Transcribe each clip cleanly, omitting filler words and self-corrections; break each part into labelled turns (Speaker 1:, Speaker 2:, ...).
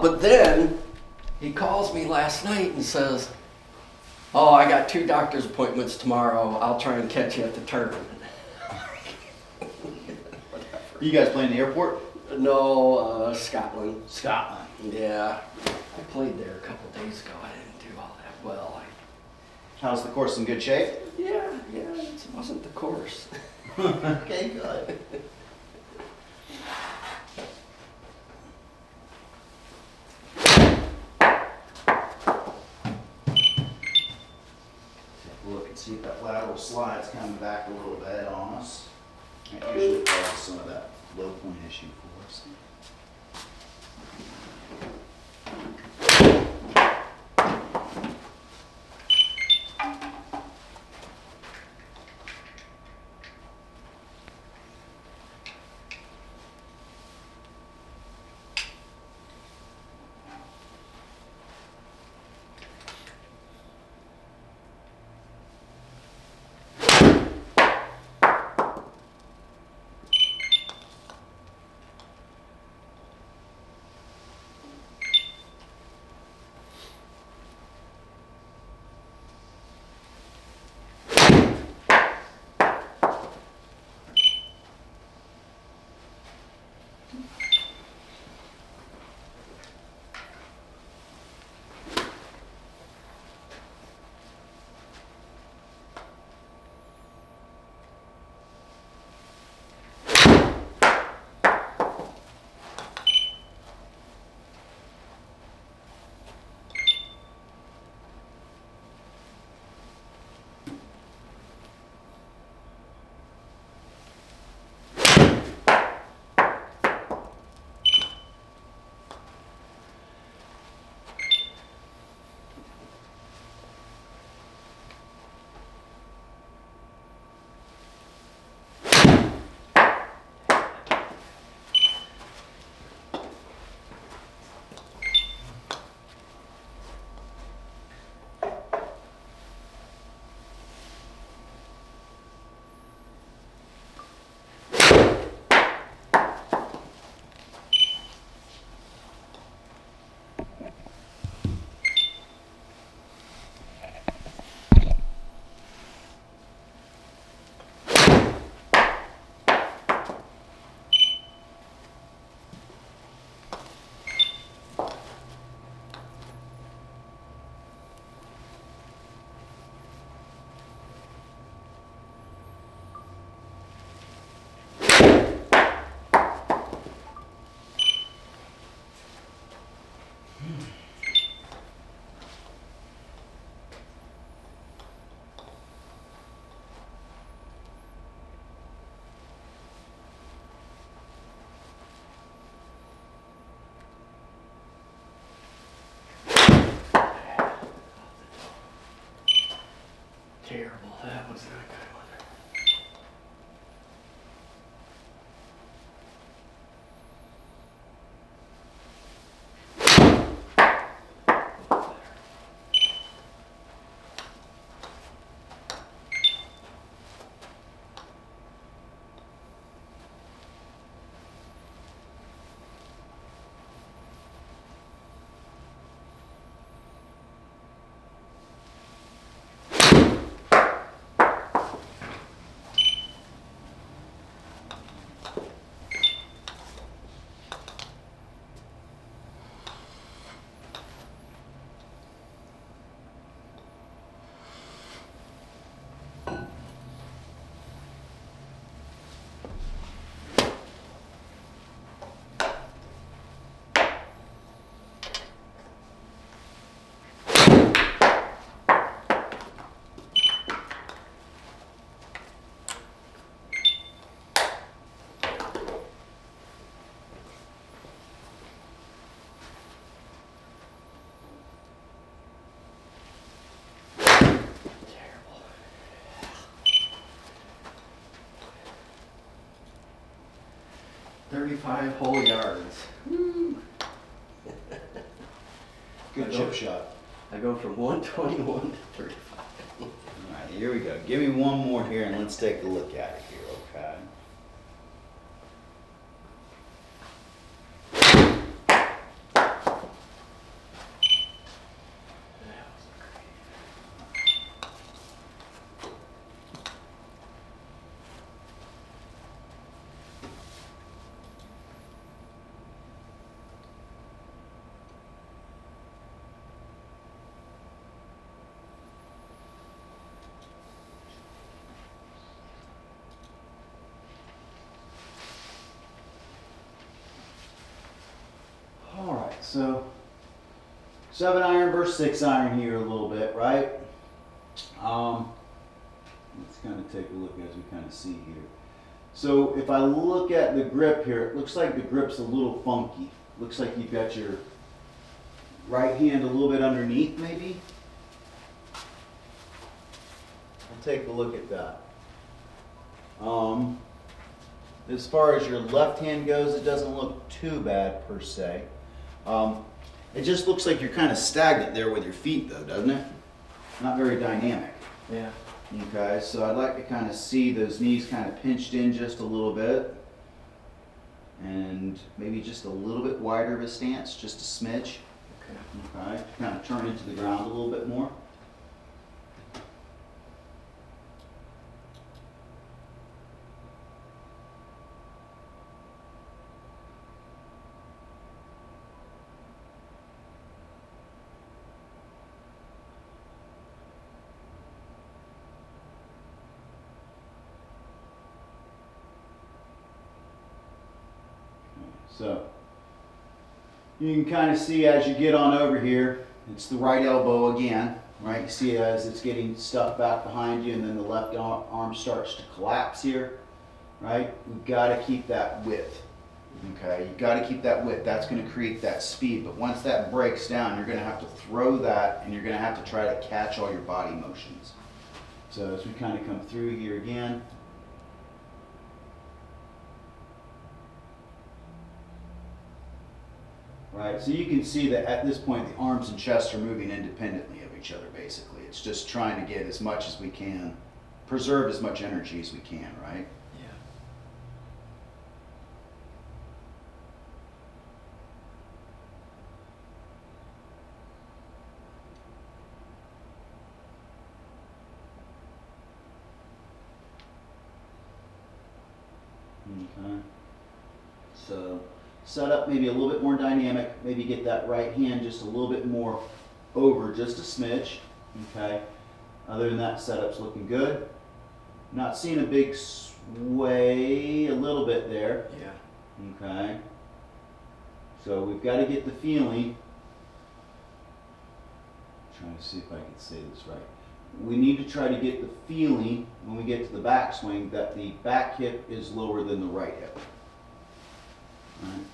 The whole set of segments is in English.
Speaker 1: Well, but then he calls me last night and says, "Oh, I got 2 doctor's appointments tomorrow. I'll try and catch you at the tournament."
Speaker 2: You guys playing the airport?
Speaker 1: No, Scotland.
Speaker 2: Scotland.
Speaker 1: Yeah, I played there a couple days ago. I didn't do all that well.
Speaker 2: How's the course, in good shape?
Speaker 1: Yeah, it wasn't the course.
Speaker 2: Okay, good. Take a look and see if that lateral slide's coming back a little bit on us. That usually causes some of that low point issue for us.
Speaker 1: Terrible. That was not a good one. Terrible. 35 whole yards. Woo.
Speaker 2: Good chip shot.
Speaker 1: I go from 121 to 35.
Speaker 2: All right, here we go. Give me one more here and let's take a look at it here, okay? so 7-iron versus 6-iron here a little bit, right? Let's kind of take a look as we kind of see here. So if I look at the grip here, it looks like the grip's a little funky. Looks like you've got your right hand a little bit underneath maybe. I'll take a look at that. As far as your left hand goes, it doesn't look too bad per se. It just looks like you're kind of stagnant there with your feet though, doesn't it? Not very dynamic.
Speaker 1: Yeah.
Speaker 2: Okay, so I'd like to kind of see those knees kind of pinched in just a little bit. And maybe just a little bit wider of a stance, just a smidge.
Speaker 1: Okay.
Speaker 2: Okay, kind of turn into the ground a little bit more. So you can kind of see as you get on over here, it's the right elbow again, right? You see as it's getting stuck back behind you and then the left arm starts to collapse here, right? We've got to keep that width, okay? You've got to keep that width. That's going to create that speed. But once that breaks down, you're going to have to throw that and you're going to have to try to catch all your body motions. So as we kind of come through here again, right, so you can see that at this point the arms and chest are moving independently of each other basically. It's just trying to get as much as we can, preserve as much energy as we can, right? Yeah. Okay. So set up maybe a little bit more dynamic, maybe get that right hand just a little bit more over, just a smidge, okay? Other than that, setup's looking good. Not seeing a big sway, a little bit there.
Speaker 1: Yeah.
Speaker 2: Okay. So we've got to get the feeling, trying to see if I can say this right. We need to try to get the feeling when we get to the backswing that the back hip is lower than the right hip. Right.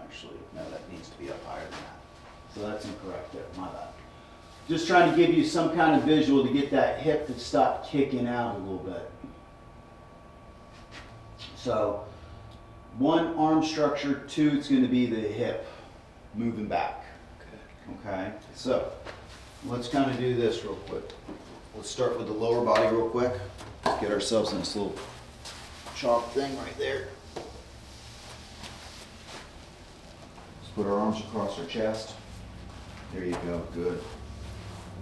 Speaker 2: Actually, no, that needs to be up higher than that. So that's incorrect there, my bad. Just trying to give you some kind of visual to get that hip to stop kicking out a little bit. So, one, arm structure, two, it's going to be the hip moving back. Okay, so let's kind of do this real quick. Let's start with the lower body real quick. Let's get ourselves in this little chalk thing right there. Let's put our arms across our chest. There you go, good.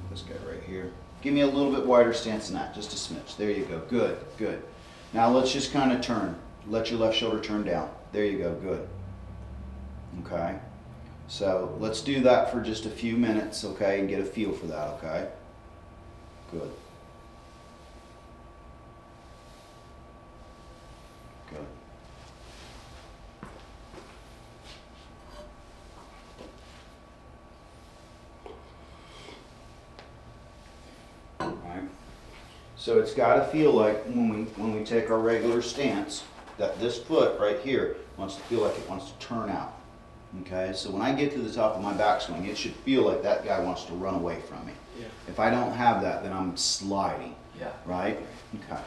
Speaker 2: This guy right here. Give me a little bit wider stance than that, just a smidge. There you go, good, good. Now let's just kind of turn. Let your left shoulder turn down. There you go, good. Okay, so let's do that for just a few minutes, okay, and get a feel for that, okay? Good. Good. All right. So it's got to feel like when we take our regular stance that this foot right here wants to feel like it wants to turn out. Okay, so when I get to the top of my backswing, it should feel like that guy wants to run away from me.
Speaker 1: Yeah.
Speaker 2: If I don't have that, then I'm sliding.
Speaker 1: Yeah.
Speaker 2: Right? Okay.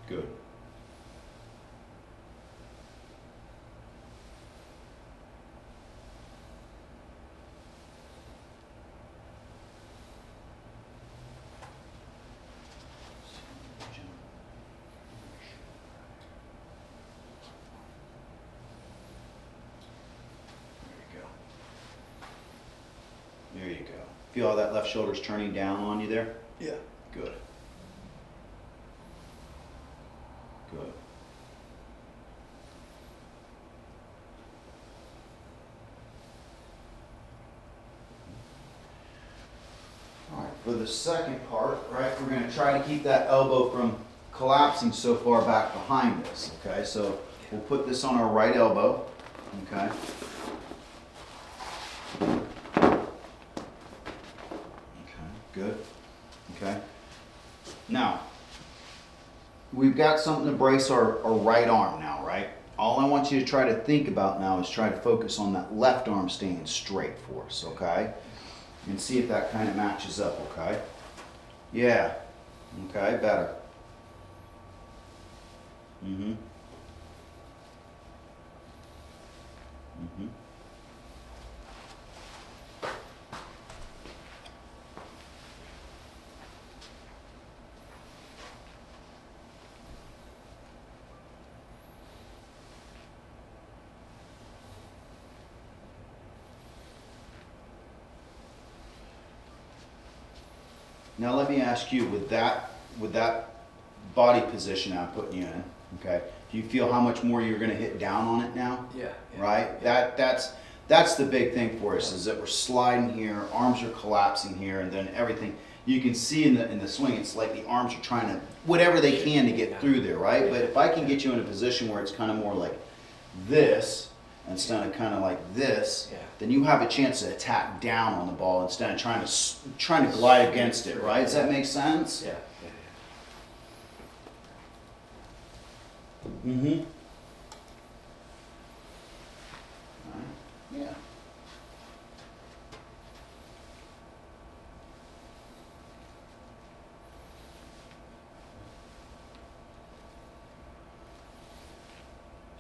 Speaker 2: Good. Feel how that left shoulder's turning down on you there?
Speaker 1: Yeah.
Speaker 2: Good. Good. All right, for the second part, right, we're going to try to keep that elbow from collapsing so far back behind us, okay? So we'll put this on our right elbow, okay? Okay, good. Okay. Now, we've got something to brace our right arm now, right? All I want you to try to think about now is try to focus on that left arm staying straight for us, okay? And see if that kind of matches up, okay? Yeah. Okay, better. Mm-hmm. Mm-hmm. Now let me ask you, with that body position I'm putting you in, okay, do you feel how much more you're gonna hit down on it now?
Speaker 1: Yeah.
Speaker 2: Right? That's the big thing for us, is that we're sliding here, arms are collapsing here, and then everything. You can see in the swing, it's like the arms are trying to, whatever they can to get through there, right? But if I can get you in a position where it's kind of more like this, instead of kind of like this, then you have a chance to attack down on the ball instead of trying to glide against it, right? Does that make sense?
Speaker 1: Yeah.
Speaker 2: Mm-hmm. Yeah.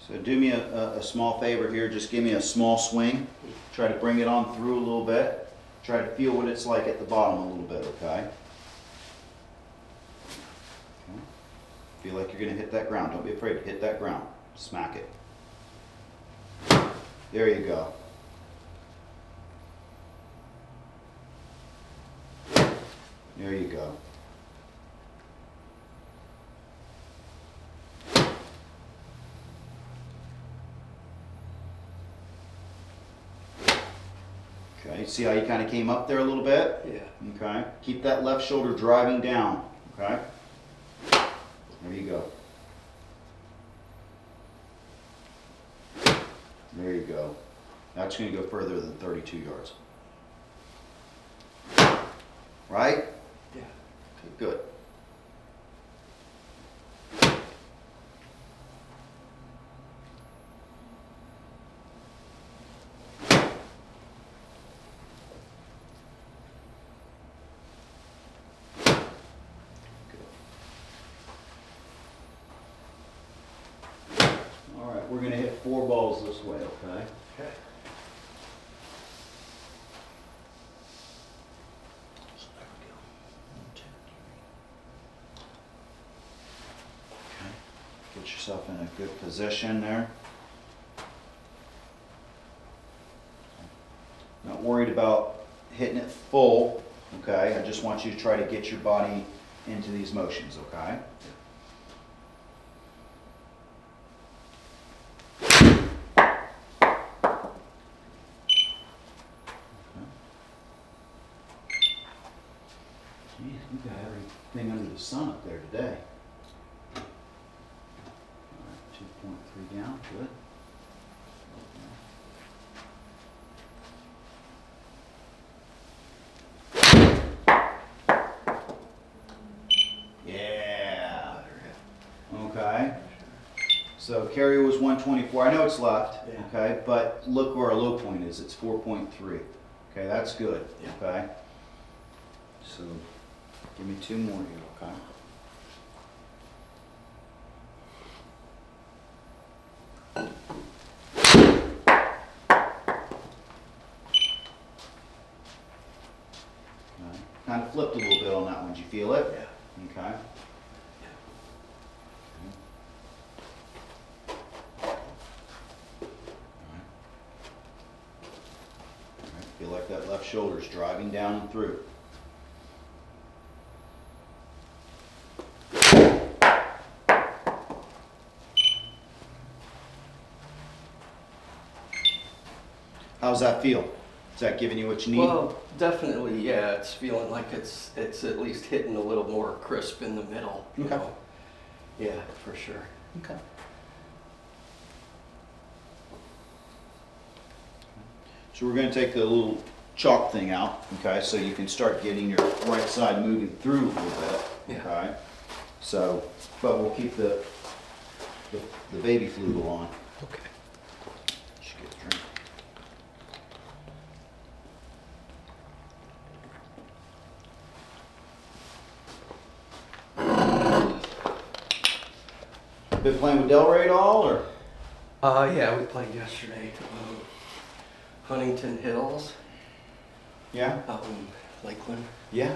Speaker 2: So do me a small favor here, just give me a small swing. Try to bring it on through a little bit. Try to feel what it's like at the bottom a little bit, okay? Feel like you're gonna hit that ground. Don't be afraid to hit that ground. Smack it. There you go. There you go. Okay, see how you kind of came up there a little bit?
Speaker 1: Yeah.
Speaker 2: Okay, keep that left shoulder driving down, okay? There you go. There you go. That's going to go further than 32 yards. Right?
Speaker 1: Yeah.
Speaker 2: Okay, good. All right, we're going to hit 4 balls this way, okay?
Speaker 1: Okay.
Speaker 2: So there we go. 1, 2, 3. Okay. Get yourself in a good position there. Not worried about hitting it full, okay? I just want you to try to get your body into these motions, okay? Geez, you got everything under the sun up there today. All right, 2.3 down, good. Yeah. Okay. So carry was 124. I know it's left,
Speaker 1: Yeah.
Speaker 2: okay, but look where our low point is. It's 4.3. Okay, that's good.
Speaker 1: Yeah.
Speaker 2: Okay. So give me 2 more here, okay? Kind of flipped a little bit on that one. Did you feel it?
Speaker 1: Yeah.
Speaker 2: Okay. Feel like that left shoulder's driving down and through. How's that feel? Is that giving you what you need?
Speaker 1: Well, definitely, yeah. It's feeling like it's at least hitting a little more crisp in the middle. You
Speaker 2: Okay.
Speaker 1: know? Yeah, for sure.
Speaker 2: Okay. So we're going to take the little chalk thing out, okay, so you can start getting your right side moving through a little bit,
Speaker 1: Yeah.
Speaker 2: okay? So, but we'll keep the baby flute on.
Speaker 1: Okay.
Speaker 2: Just get a drink. Been playing with Delray at all, or?
Speaker 1: Yeah, we played yesterday. Huntington Hills
Speaker 2: Yeah?
Speaker 1: out in Lakeland.
Speaker 2: Yeah?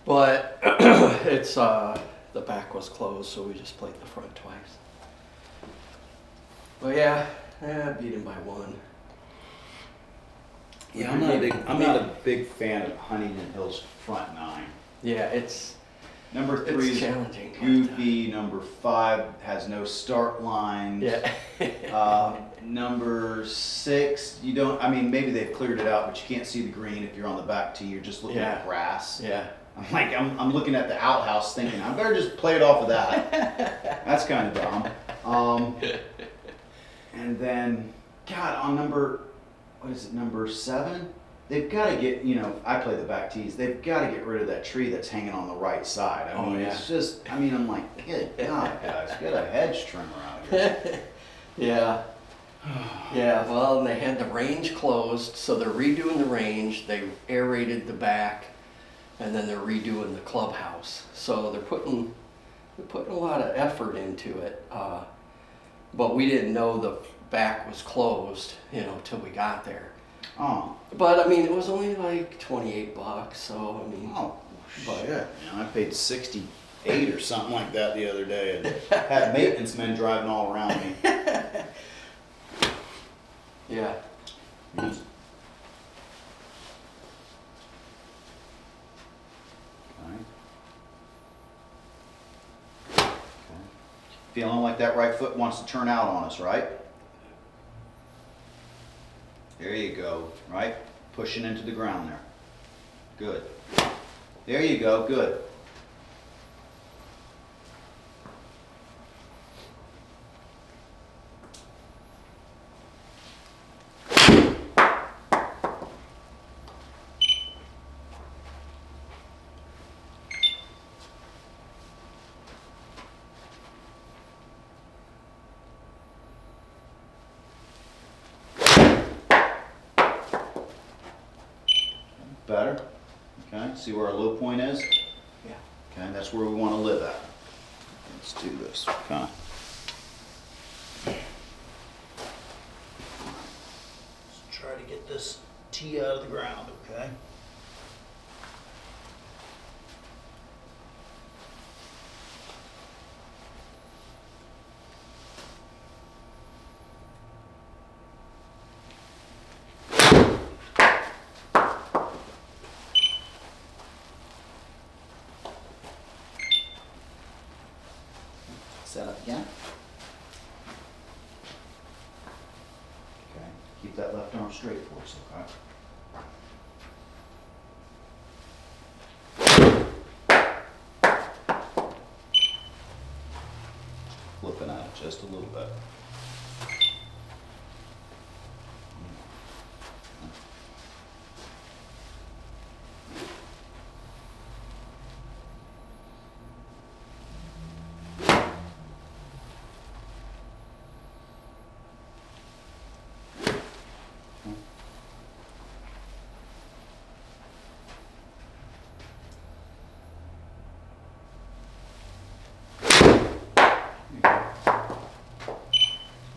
Speaker 1: But it's the back was closed, so we just played the front twice. But yeah, beat him by one.
Speaker 2: Yeah, I'm not a big fan of Huntington Hills front nine.
Speaker 1: Yeah, it's
Speaker 2: Number 3 is
Speaker 1: challenging.
Speaker 2: goofy. Number 5 has no start lines.
Speaker 1: Yeah.
Speaker 2: Number 6, you don't. I mean, maybe they've cleared it out, but you can't see the green if you're on the back tee. You're just looking at grass.
Speaker 1: Yeah.
Speaker 2: I'm looking at the outhouse, thinking I better just play it off of that. That's kind of dumb. And then, God, on number 7? They've got to get, I play the back tees. They've got to get rid of that tree that's hanging on the right side. I mean, it's just, I'm like, good God, guys, get a hedge trimmer out here.
Speaker 1: Yeah. Yeah, well, and they had the range closed, so they're redoing the range. They aerated the back, and then they're redoing the clubhouse. So they're putting a lot of effort into it. But we didn't know the back was closed, till we got there.
Speaker 2: Oh.
Speaker 1: But I mean, it was only like $28, so I mean.
Speaker 2: Oh,
Speaker 1: but,
Speaker 2: shit. I paid 68 or something like that the other day, and had maintenance men driving all around me.
Speaker 1: Yeah.
Speaker 2: Okay. Feeling like that right foot wants to turn out on us, right? There you go, right? Pushing into the ground there. Good. There you go, good. Better. Okay, see where our low point is?
Speaker 1: Yeah.
Speaker 2: Okay, that's where we want to live at. Let's do this. Okay. Let's try to get this tee out of the ground, okay? Set up again. Okay, keep that left arm straight for us, okay? Flipping out just a little bit.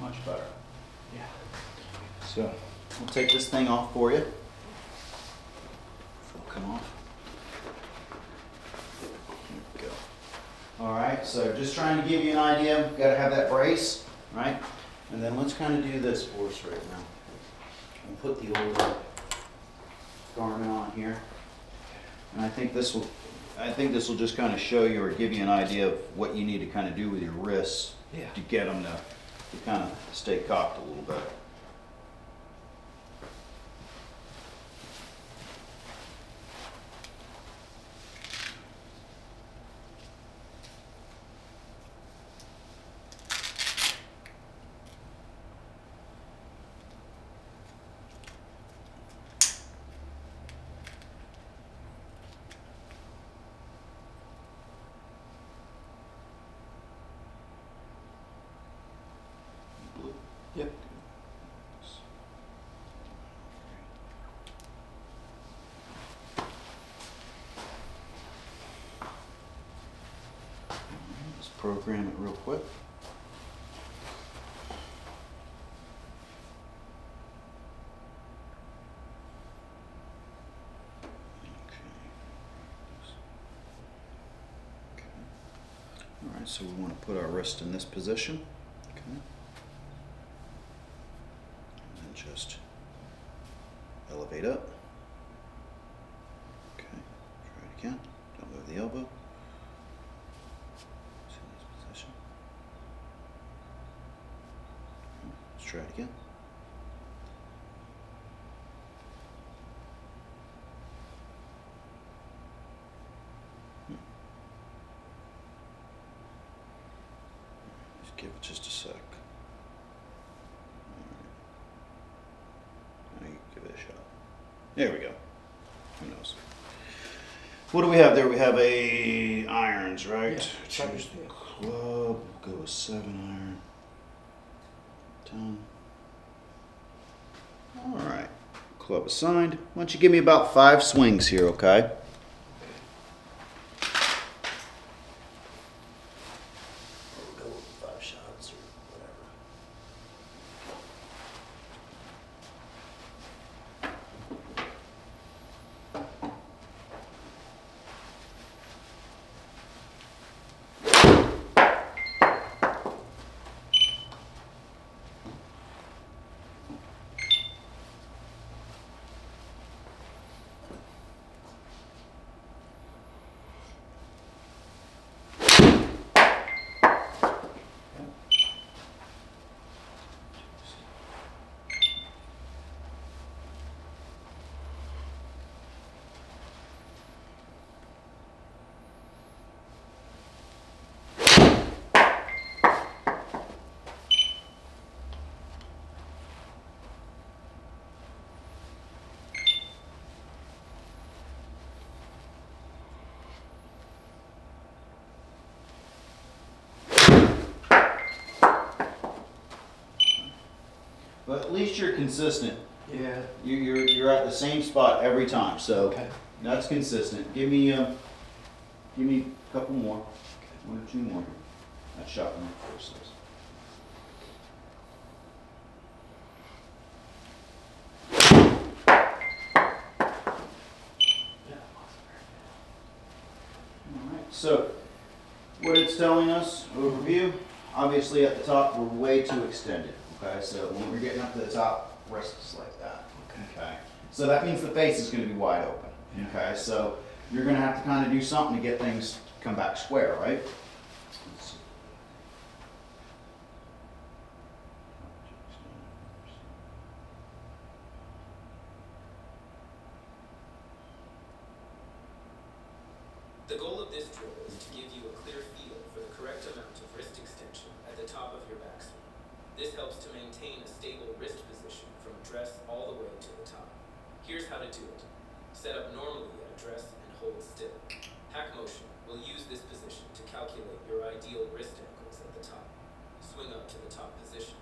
Speaker 2: Much better.
Speaker 1: Yeah.
Speaker 2: So we'll take this thing off for you. It'll come off. Here we go. All right, so just trying to give you an idea. Got to have that brace, right? And then let's kind of do this for us right now. And put the old garment on here. And I think this will just kind of show you or give you an idea of what you need to kind of do with your wrists
Speaker 1: Yeah.
Speaker 2: to get them to kind of stay cocked a little bit.
Speaker 1: Yep.
Speaker 2: Let's program it real quick. All right, so we want to put our wrist in this position. Okay. And then just elevate up. Okay, try it again. Don't move the elbow. It's in this position. Let's try it again. Just give it just a sec. Now you give it a shot. There we go. Who knows? What do we have there? We have a irons, right?
Speaker 1: Yeah,
Speaker 2: Choose the club. Go with 7 iron. 10. All right. Club assigned. Why don't you give me about 5 swings here, okay? Go with 5 shots or whatever. But at least you're consistent.
Speaker 1: Yeah.
Speaker 2: You're at the same spot every time, so
Speaker 1: Okay.
Speaker 2: that's consistent. Give me a couple more, 1 or 2 more. That shotgun forces. Alright, so what it's telling us, overview, obviously at the top we're way too extended. Okay, so when we're getting up to the top, wrist is like that. Okay. So that means the face is going to be wide open. Okay, so you're going to have to kind of do something to get things to come back square, right? Let's see.
Speaker 3: The goal of this drill is to give you a clear feel for the correct amount of wrist extension at the top of your backswing. This helps to maintain a stable wrist position from address all the way to the top. Here's how to do it. Set up normally at address and hold still. Hack motion will use this position to calculate your ideal wrist angles at the top. Swing up to the top position.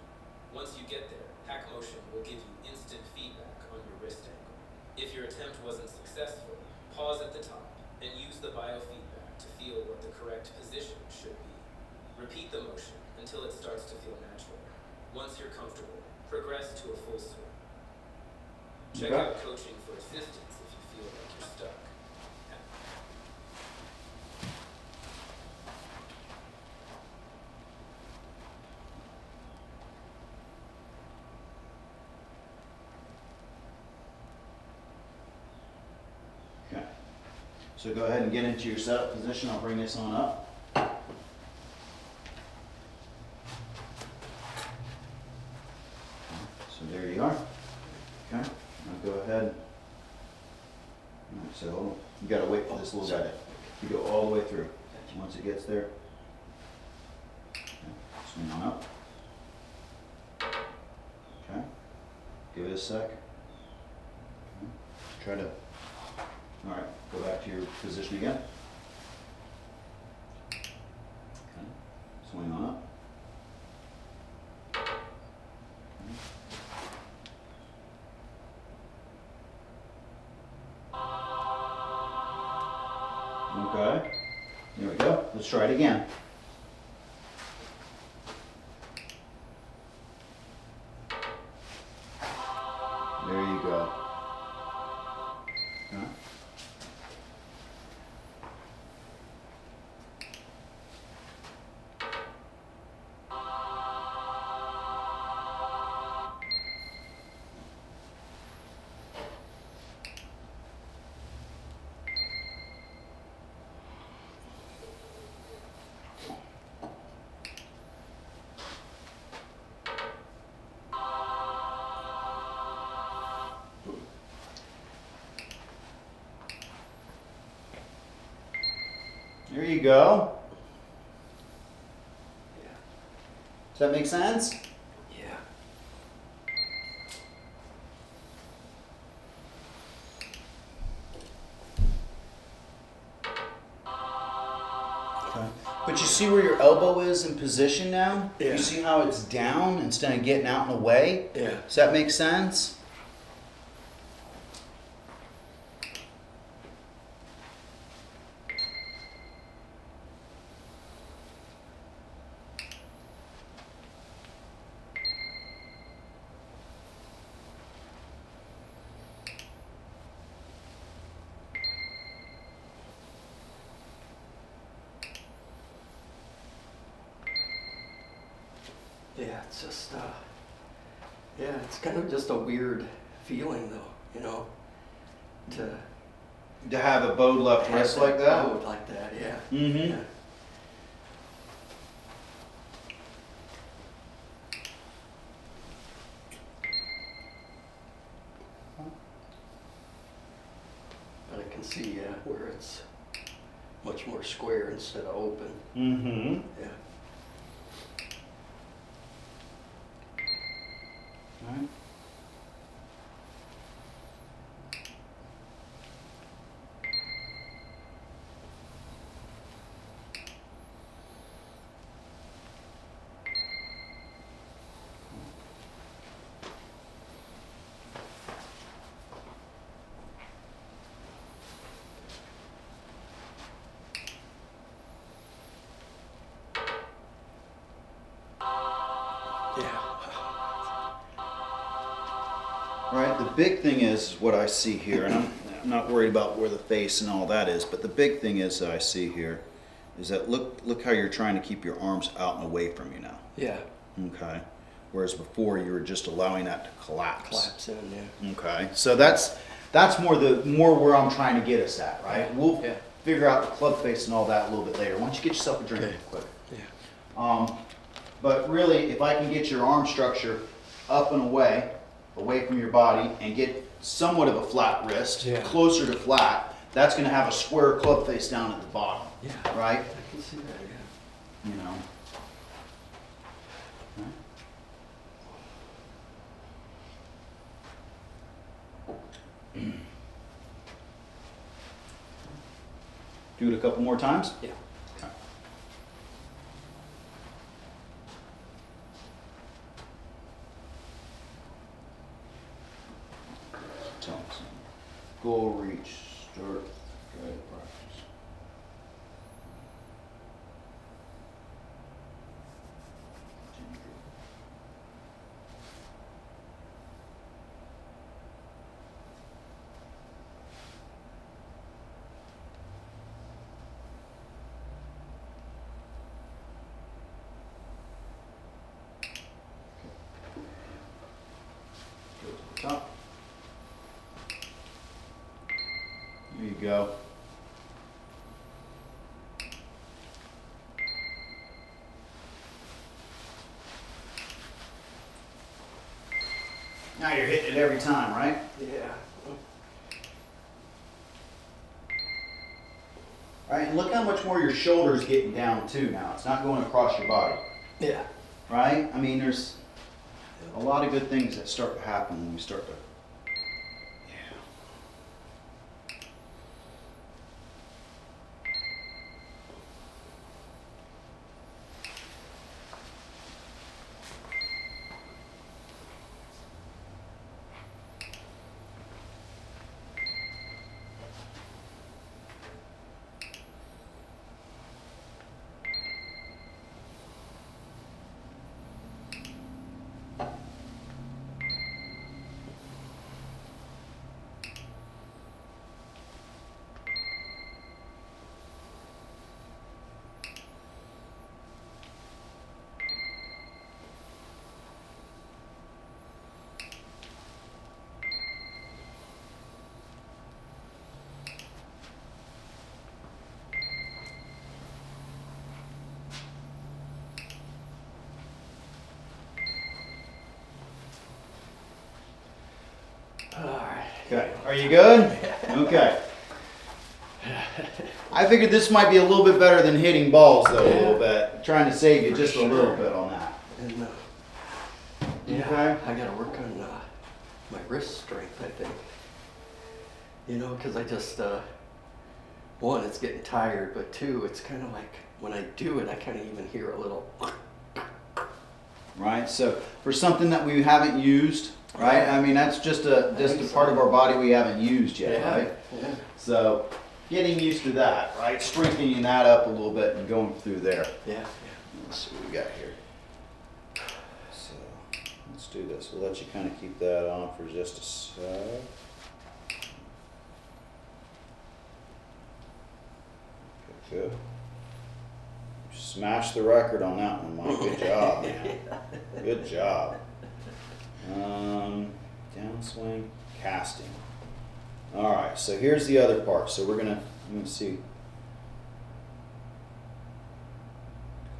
Speaker 3: Once you get there, hack motion will give you instant feedback on your wrist angle. If your attempt wasn't successful, pause at the top and use the biofeedback to feel what the correct position should be. Repeat the motion until it starts to feel natural. Once you're comfortable, progress to a full swing. Check
Speaker 2: Okay.
Speaker 3: out coaching for assistance if you feel like you're stuck.
Speaker 2: So go ahead and get into your setup position. I'll bring this on up. So there you are. Okay, now go ahead. Alright, so you gotta wait for this little guy to go all the way through. Once it gets there, okay, swing on up. Okay, give it a sec. Okay. Try to, alright, go back to your position again. Okay, swing on up. Okay, there we go. Let's try it again. There you go. Okay. There you go.
Speaker 1: Yeah.
Speaker 2: Does that make sense?
Speaker 1: Yeah.
Speaker 2: Okay. But you see where your elbow is in position now?
Speaker 1: Yeah.
Speaker 2: You see how it's down instead of getting out and away?
Speaker 1: Yeah.
Speaker 2: Does that make sense?
Speaker 1: Yeah, it's just, yeah, it's kind of just a weird feeling though, you know, to
Speaker 2: To have a bowed left
Speaker 1: have
Speaker 2: wrist like that?
Speaker 1: bowed like that, yeah.
Speaker 2: Mm-hmm.
Speaker 1: Yeah. But I can see, yeah, where it's much more square instead of open.
Speaker 2: Mm-hmm.
Speaker 1: Yeah.
Speaker 2: All right.
Speaker 1: Yeah.
Speaker 2: Right, the big thing is what I see here, and I'm not worried about where the face and all that is, but the big thing is that I see here is that look how you're trying to keep your arms out and away from you now.
Speaker 1: Yeah.
Speaker 2: Okay. Whereas before you were just allowing that to collapse.
Speaker 1: Collapse in, yeah.
Speaker 2: Okay. So that's more where I'm trying to get us at, right? We'll
Speaker 1: Yeah.
Speaker 2: figure out the club face and all that a little bit later. Why don't you get yourself a drink
Speaker 1: Okay.
Speaker 2: real quick?
Speaker 1: Yeah.
Speaker 2: But really, if I can get your arm structure up and away from your body, and get somewhat of a flat wrist,
Speaker 1: Yeah.
Speaker 2: closer to flat, that's going to have a square club face down at the bottom,
Speaker 1: Yeah.
Speaker 2: right?
Speaker 1: I can see that, yeah.
Speaker 2: You know. Okay. Do it a couple more times.
Speaker 1: Yeah.
Speaker 2: Okay. Thompson. Goal reach. Start. Guided practice. Continue. Go to the top. There you go. Now you're hitting it every time, right?
Speaker 1: Yeah.
Speaker 2: All right, and look how much more your shoulder's getting down too now. It's not going across your body,
Speaker 1: Yeah.
Speaker 2: right? I mean, there's a lot of good things that start to happen when we start to.
Speaker 1: All right.
Speaker 2: Okay, are you good? Okay. I figured this might be a little bit better than hitting balls though, a little bit. Trying to save you just a little bit on that.
Speaker 1: And, yeah,
Speaker 2: Okay.
Speaker 1: I gotta work on my wrist strength, I think. You know, because I just, one, it's getting tired, but two, it's kind of like when I do it, I kind of even hear a little.
Speaker 2: Right, so for something that we haven't used, right? I mean, that's just a part of our body we haven't used yet, right?
Speaker 1: Yeah.
Speaker 2: So getting used to that, right? Strengthening that up a little bit and going through there.
Speaker 1: Yeah.
Speaker 2: Let's see what we got here. So let's do this. We'll let you kind of keep that on for just a sec. Okay, good. You smashed the record on that one, Mike. Good job, man. Good job. Downswing, casting. All right, so here's the other part. So I'm gonna see.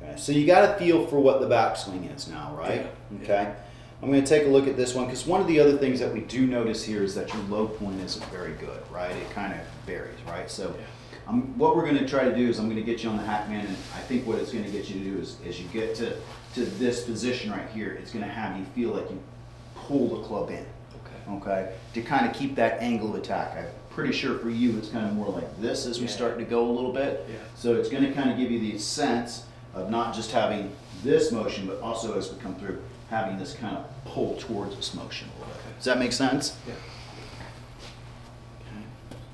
Speaker 2: Okay, so you got a feel for what the backswing is now, right?
Speaker 1: Yeah.
Speaker 2: Okay. I'm going to take a look at this one because one of the other things that we do notice here is that your low point isn't very good, right? It kind of varies, right? So what we're going to try to do is I'm going to get you on the Hackman, and I think what it's going to get you to do is as you get to this position right here, it's going to have you feel like you pull the club in, okay? To kind of keep that angle of attack. I'm pretty sure for you it's kind of more like this as we start to go a little bit.
Speaker 1: Yeah.
Speaker 2: So it's going to kind of give you the sense of not just having this motion, but also as we come through, having this kind of pull towards this motion a little bit. Does that make sense?
Speaker 1: Yeah.
Speaker 2: Okay.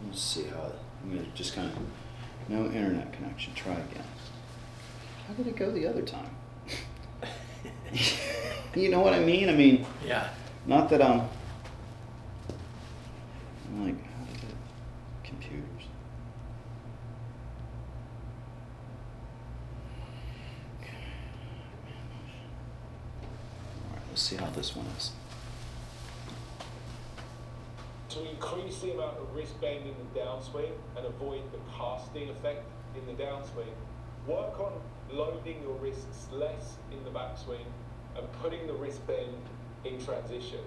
Speaker 2: Let's see how, I'm going to just kind of, no internet connection, try again. How did it go the other time? You know what I mean? I mean,
Speaker 1: Yeah.
Speaker 2: not that I'm like, how did it, computers. Let's see how this one is.
Speaker 4: To increase the amount of wrist bend in the downswing and avoid the casting effect in the downswing, work on loading your wrists less in the backswing and putting the wrist bend in transition.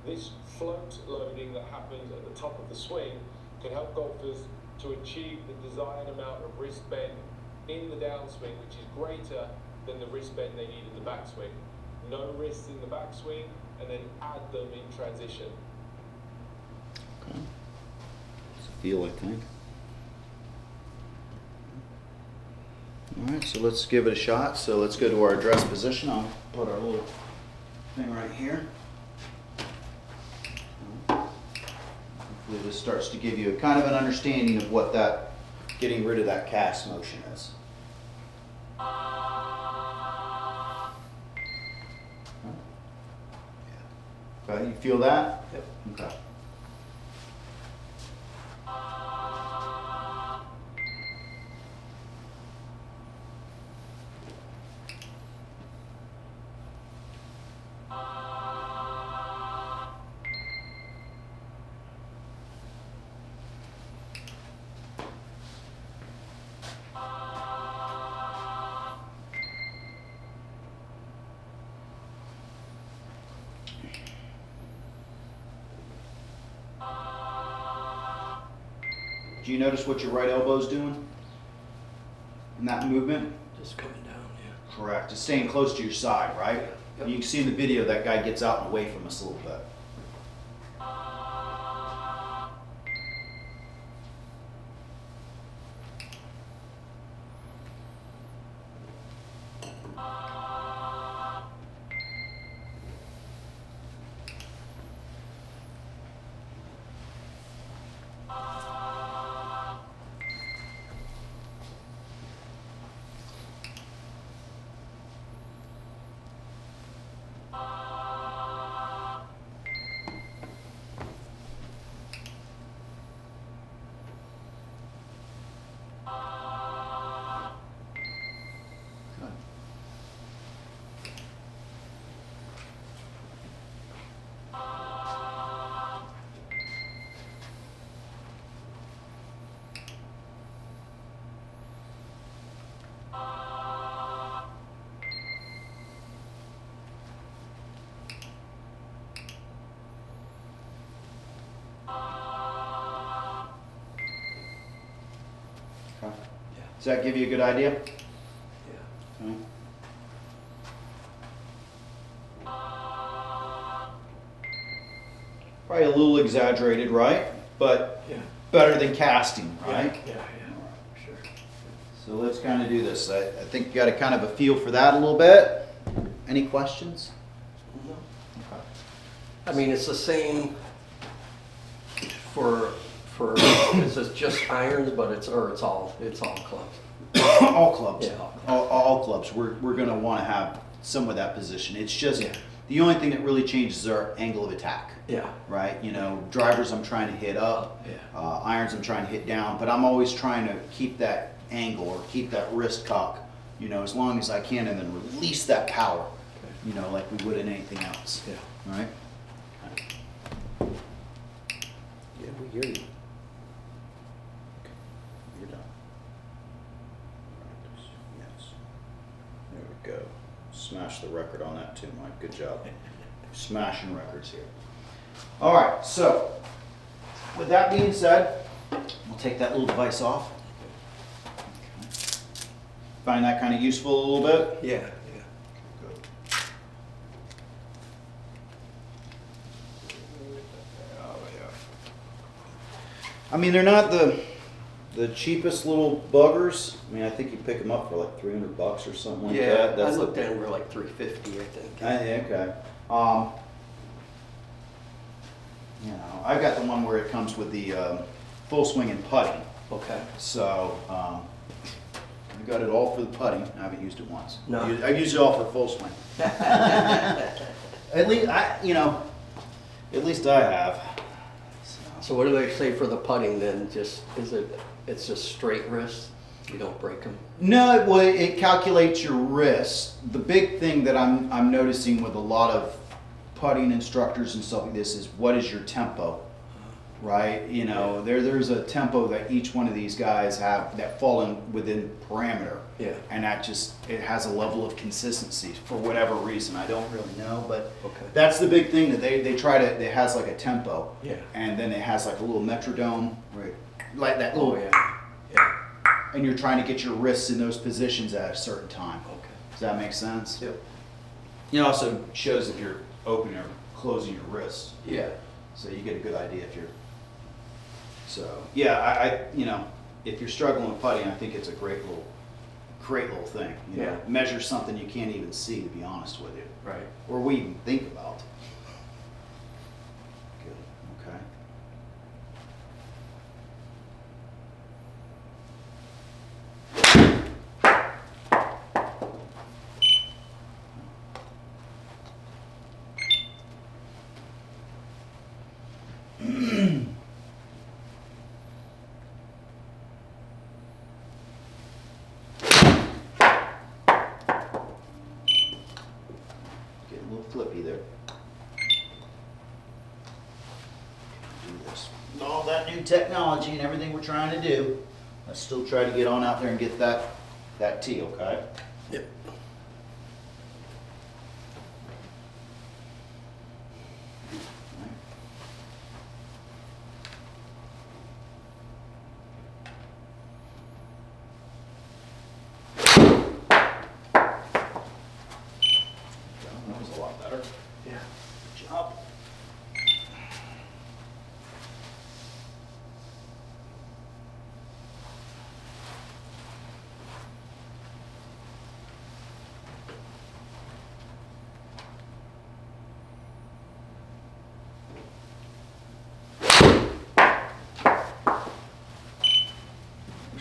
Speaker 4: This float loading that happens at the top of the swing can help golfers to achieve the desired amount of wrist bend in the downswing, which is greater than the wrist bend they need in the backswing. No wrists in the backswing, and then add them in transition.
Speaker 2: Okay. It's a feel, I think. All right, so let's give it a shot. So let's go to our address position. I'll put our little thing right here. Hopefully this starts to give you a kind of an understanding of what that, getting rid of that cast motion is. Okay, you feel that?
Speaker 1: Yep.
Speaker 2: Okay. do you notice what your right elbow's doing in that movement?
Speaker 1: Just coming down, yeah.
Speaker 2: Correct. It's staying close to your side, right?
Speaker 1: Yep.
Speaker 2: You can see in the video that guy gets out and away from us a little bit. Okay.
Speaker 1: Yeah.
Speaker 2: Does that give you a good idea?
Speaker 1: Yeah.
Speaker 2: Okay. Probably a little exaggerated, right? But
Speaker 1: Yeah.
Speaker 2: better than casting, right?
Speaker 1: Yeah, yeah, sure.
Speaker 2: So let's kind of do this. I think you got a kind of a feel for that a little bit. Any questions?
Speaker 1: No. I mean, it's the same for, it says just irons, but it's all clubs.
Speaker 2: All clubs.
Speaker 1: Yeah, all clubs.
Speaker 2: All clubs. We're going to want to have some of that position. It's just
Speaker 1: Yeah.
Speaker 2: the only thing that really changes is our angle of attack.
Speaker 1: Yeah.
Speaker 2: Right? You know, drivers I'm trying to hit up,
Speaker 1: Yeah.
Speaker 2: irons I'm trying to hit down, but I'm always trying to keep that angle or keep that wrist cock, you know, as long as I can, and then release that power, you know, like we would in anything else.
Speaker 1: Yeah.
Speaker 2: All right? Yeah, we hear you. You're done. Yes. There we go. Smash the record on that too, Mike. Good job. Smashing records here. All right, so with that being said, we'll take that little device off. Find that kind of useful a little bit?
Speaker 1: Yeah, yeah.
Speaker 2: Good. Oh, yeah. I mean, they're not the cheapest little buggers. I mean, I think you pick them up for like $300 or something like
Speaker 1: Yeah,
Speaker 2: that.
Speaker 1: I looked at them for like $350, I think.
Speaker 2: Okay. You know, I got the one where it comes with the full swing and putting.
Speaker 1: Okay.
Speaker 2: So I got it all for the putting. I haven't used it once.
Speaker 1: No.
Speaker 2: I've used it all for full swing. At least at least I have.
Speaker 1: So what do they say for the putting then? It's just straight wrist? You don't break them?
Speaker 2: No, well, it calculates your wrist. The big thing that I'm noticing with a lot of putting instructors and stuff like this is, what is your tempo, right? You know, there's a tempo that each one of these guys have that fall in within parameter.
Speaker 1: Yeah.
Speaker 2: And it has a level of consistency for whatever reason. I don't really know, but
Speaker 1: Okay.
Speaker 2: that's the big thing that they try to, it has like a tempo.
Speaker 1: Yeah.
Speaker 2: And then it has like a little metrodome, right? Like that little,
Speaker 1: Oh, yeah. Yeah.
Speaker 2: and you're trying to get your wrists in those positions at a certain time.
Speaker 1: Okay.
Speaker 2: Does that make sense?
Speaker 1: Yep.
Speaker 2: It also shows if you're opening or closing your wrists.
Speaker 1: Yeah.
Speaker 2: So you get a good idea if you're. So yeah, I you know, if you're struggling with putting, I think it's a great little thing. You know,
Speaker 1: Yeah.
Speaker 2: measure something you can't even see, to be honest with you,
Speaker 1: Right.
Speaker 2: or we even think about. Good. Okay. Getting a little flippy there. Do this. All that new technology and everything we're trying to do, let's still try to get on out there and get that tee, okay?
Speaker 1: Yep.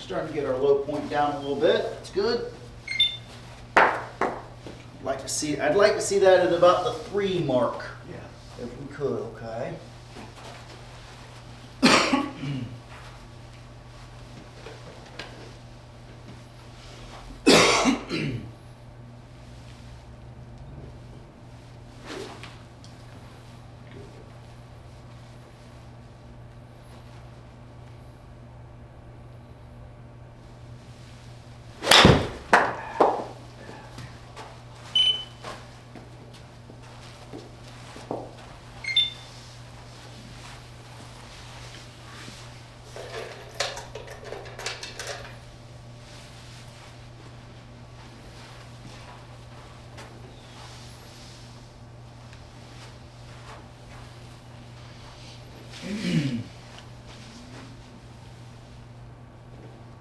Speaker 2: starting to get our low point down a little bit. That's good. I'd like to see that at about the 3 mark.
Speaker 1: Yeah.
Speaker 2: If we could, okay.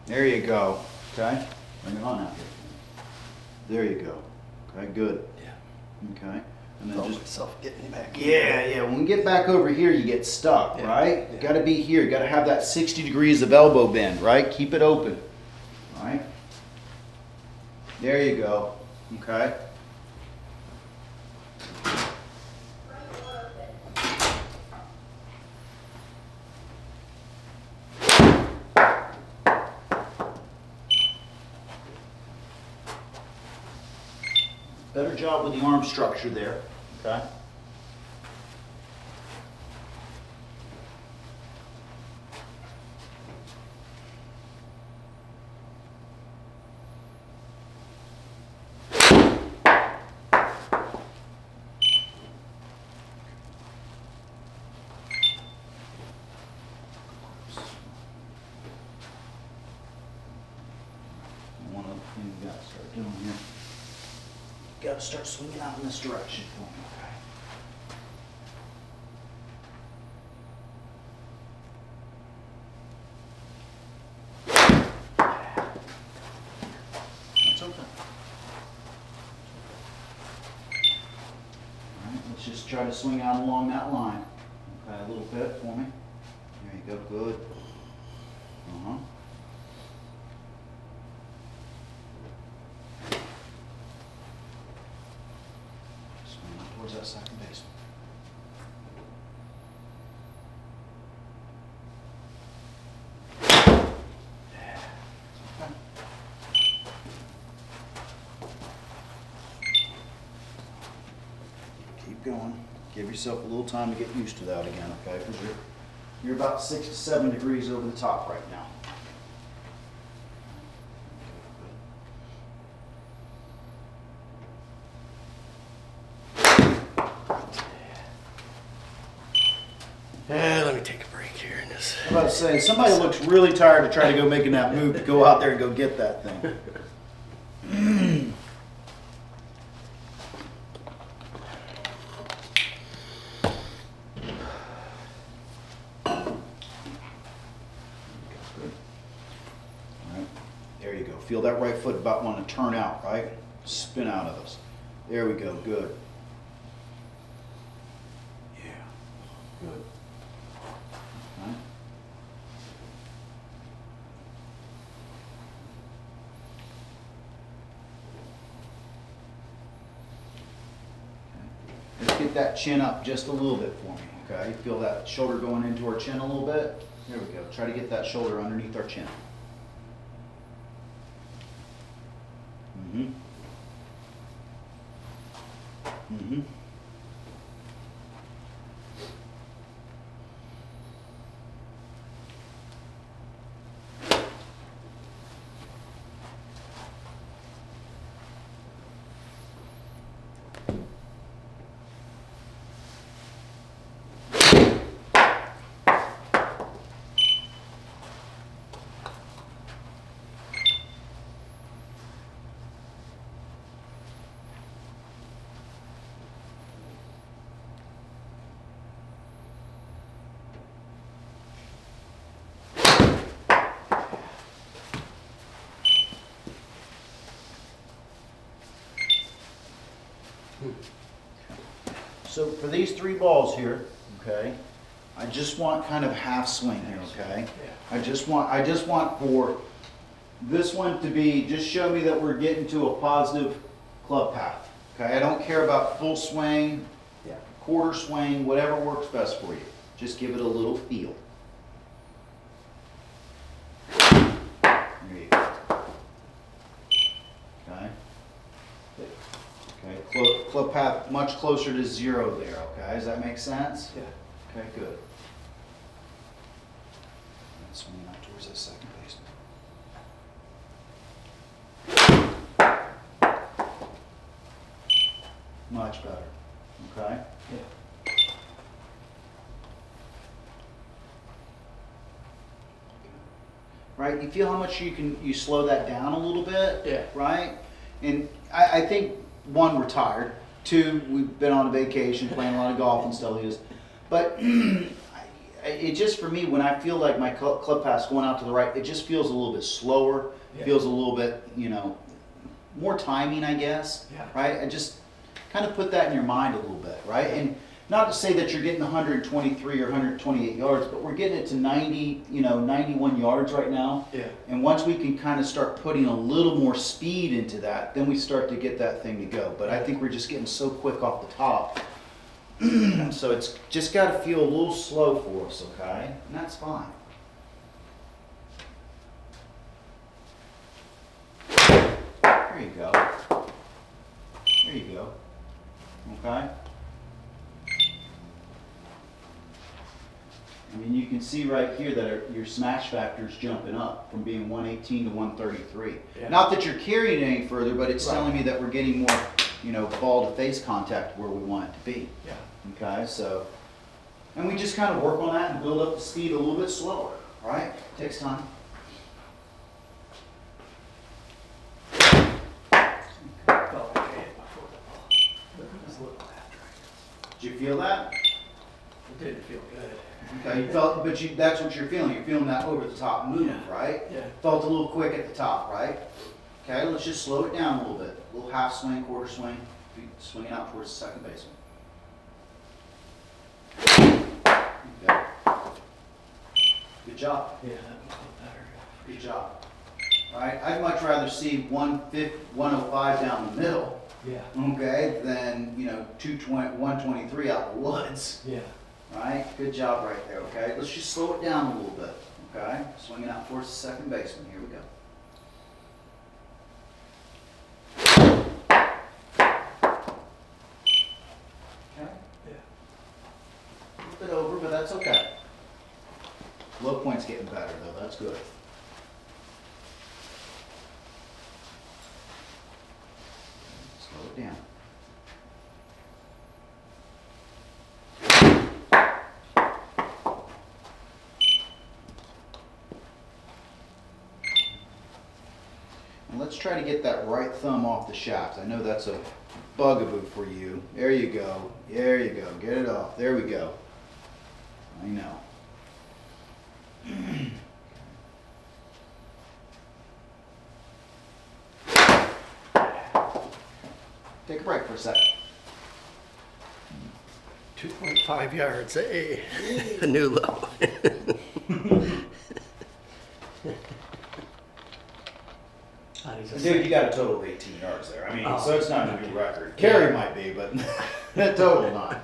Speaker 2: There you go. Okay, bring it on out here. There you go. Okay, good.
Speaker 1: Yeah.
Speaker 2: Okay, and then
Speaker 1: Felt
Speaker 2: just
Speaker 1: myself getting back.
Speaker 2: yeah. When we get back over here, you get stuck,
Speaker 1: Yeah,
Speaker 2: right? You
Speaker 1: yeah.
Speaker 2: got to be here. You got to have that 60 degrees of elbow bend, right? Keep it open. All right. There you go. Okay. Better job with the arm structure there. Okay. One other thing we got to start doing here. Got to start swinging out in this direction for me, okay? That's okay. All right, let's just try to swing out along that line. Okay, a little bit for me. There you go, good. Uh-huh. Swing up towards that second baseman. Okay. Keep going. Give yourself a little time to get used to that again, okay? Because you're about 6 to 7 degrees over the top right now.
Speaker 1: Yeah, let me take a break here in this.
Speaker 2: I'm about to say, somebody looks really tired to try to go making that move to go out there and go get that thing. Alright, there you go. Feel that right foot about wanting to turn out, right? Spin out of us. There we go, good. Yeah, good. Okay. Let's get that chin up just a little bit for me, okay? Feel that shoulder going into our chin a little bit? There we go. Try to get that shoulder underneath our chin. Mm-hmm. Mm-hmm. So for these 3 balls here, okay, I just want kind of half swing here, okay? I just want for This one to be, just show me that we're getting to a positive club path. Okay, I don't care about full swing,
Speaker 1: Yeah.
Speaker 2: quarter swing, whatever works best for you. Just give it a little feel. There you go. Okay. Okay, club path much closer to 0 there, okay? Does that make sense?
Speaker 1: Yeah.
Speaker 2: Okay, good. Let's swing out towards that second baseman. Much better, okay?
Speaker 1: Yeah.
Speaker 2: Right, you feel how much you slow that down a little bit?
Speaker 1: Yeah.
Speaker 2: Right? And I think, one, we're tired. Two, we've been on a vacation, playing a lot of golf and stuff like this. But it just, for me, when I feel like my club pass going out to the right, it just feels a little bit slower.
Speaker 1: Yeah.
Speaker 2: Feels a little bit, more timing, I guess.
Speaker 1: Yeah.
Speaker 2: Right? I just kind of put that in your mind a little bit, right? And not to say that you're getting 123 or 128 yards, but we're getting it to 90, 91 yards right now.
Speaker 1: Yeah.
Speaker 2: And once we can kind of start putting a little more speed into that, then we start to get that thing to go. But I think we're just getting so quick off the top. So it's just got to feel a little slow for us, okay? And that's fine. There you go. There you go. Okay? I mean, you can see right here that your smash factor is jumping up from being 118 to 133.
Speaker 1: Yeah.
Speaker 2: Not that you're carrying it any further, but it's
Speaker 1: Right.
Speaker 2: telling me that we're getting more, ball to face contact where we want it to be.
Speaker 1: Yeah.
Speaker 2: Okay, so, and we just kind of work on that and build up the speed a little bit slower, right? Takes time.
Speaker 1: Felt like I hit my foot. But it was a little after.
Speaker 2: Did you feel that?
Speaker 1: It didn't feel good.
Speaker 2: Okay, you felt, but that's what you're feeling. You're feeling that over the top move,
Speaker 1: Yeah.
Speaker 2: right?
Speaker 1: Yeah.
Speaker 2: Felt a little quick at the top, right? Okay, let's just slow it down a little bit. A little half swing, quarter swing, swinging out towards the second baseman. Okay. Good job.
Speaker 1: Yeah, that was a little better.
Speaker 2: Good job. All right, I'd much rather see 105 down the middle,
Speaker 1: Yeah.
Speaker 2: okay, than 123 out in the woods.
Speaker 1: Yeah.
Speaker 2: All right, good job right there. Okay, let's just slow it down a little bit. Okay, swinging out towards the second baseman. Here we go. Okay.
Speaker 1: Yeah.
Speaker 2: A little bit over, but that's okay. Low point's getting better though, that's good. Slow it down. And let's try to get that right thumb off the shaft. I know that's a bugaboo for you. There you go. There you go. Get it off. There we go. I know. Take a break for a sec.
Speaker 1: 2.5 yards. Hey, a new low.
Speaker 2: Dude, you got a total of 18 yards there. I mean,
Speaker 1: Oh,
Speaker 2: so it's not a new record. Carry might be, but that total not.